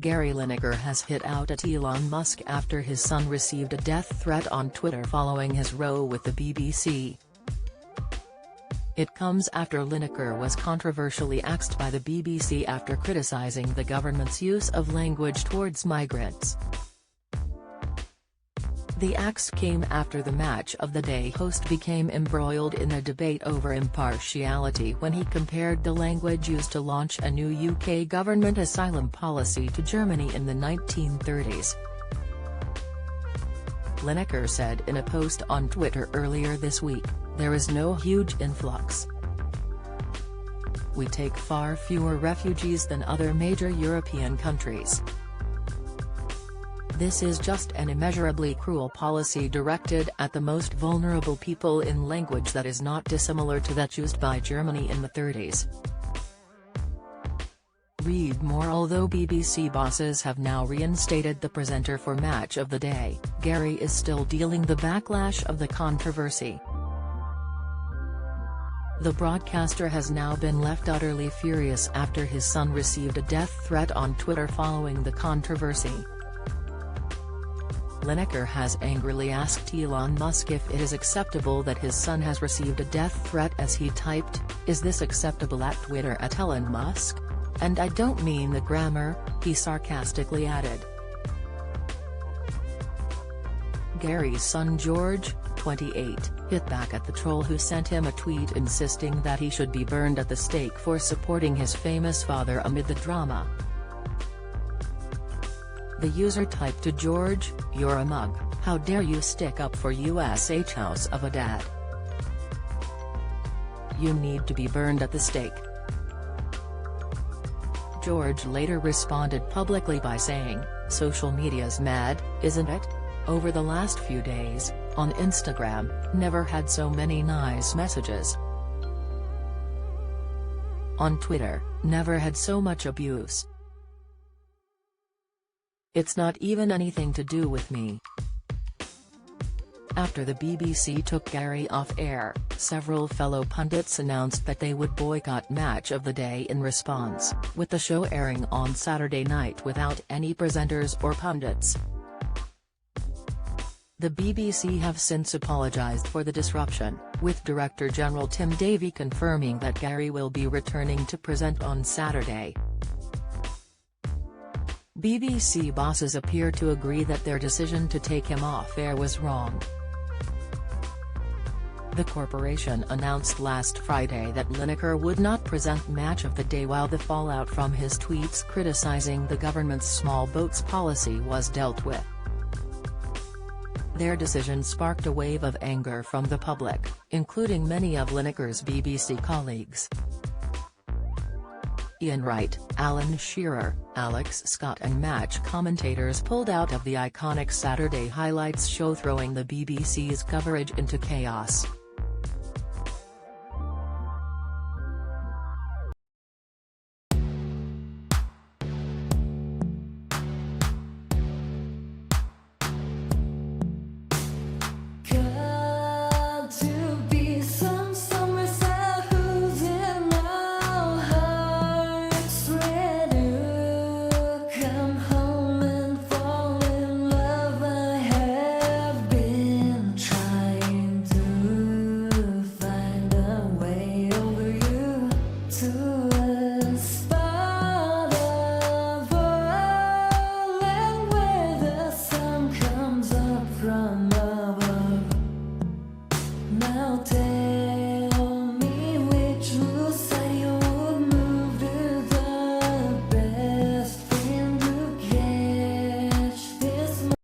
Gary Lineker has hit out at Elon Musk after his son received a death threat on Twitter following his row with the BBC. It comes after Lineker was controversially axed by the BBC after criticising the government's use of language towards migrants. The axe came after the Match of the Day host became embroiled in a debate over impartiality when he compared the language used to launch a new UK government asylum policy to Germany in the 1930s. Lineker said in a post on Twitter earlier this week, "There is no huge influx. We take far fewer refugees than other major European countries. This is just an immeasurably cruel policy directed at the most vulnerable people in language that is not dissimilar to that used by Germany in the 30s. Read more. Although BBC bosses have now reinstated the presenter for Match of the Day, Gary is still dealing the backlash of the controversy. The broadcaster has now been left utterly furious after his son received a death threat on Twitter following the controversy. Lineker has angrily asked Elon Musk if it is acceptable that his son has received a death threat as he typed, "Is this acceptable at Twitter at Elon Musk? And I don't mean the grammar," he sarcastically added. Gary's son George, 28, hit back at the troll who sent him a tweet insisting that he should be burned at the stake for supporting his famous father amid the drama. The user typed to George, "You're a mug, how dare you stick up for USH house of a dad. You need to be burned at the stake." George later responded publicly by saying, "Social media's mad, isn't it? Over the last few days, on Instagram, never had so many nice messages. On Twitter, never had so much abuse. It's not even anything to do with me." After the BBC took Gary off air, several fellow pundits announced that they would boycott Match of the Day in response, with the show airing on Saturday night without any presenters or pundits. The BBC have since apologised for the disruption, with Director General Tim Davie confirming that Gary will be returning to present on Saturday. BBC bosses appear to agree that their decision to take him off air was wrong. The corporation announced last Friday that Lineker would not present Match of the Day while the fallout from his tweets criticising the government's small boats policy was dealt with. Their decision sparked a wave of anger from the public, including many of Lineker's BBC colleagues. Ian Wright, Alan Shearer, Alex Scott and Match commentators pulled out of the iconic Saturday highlights show, throwing the BBC's coverage into chaos. Now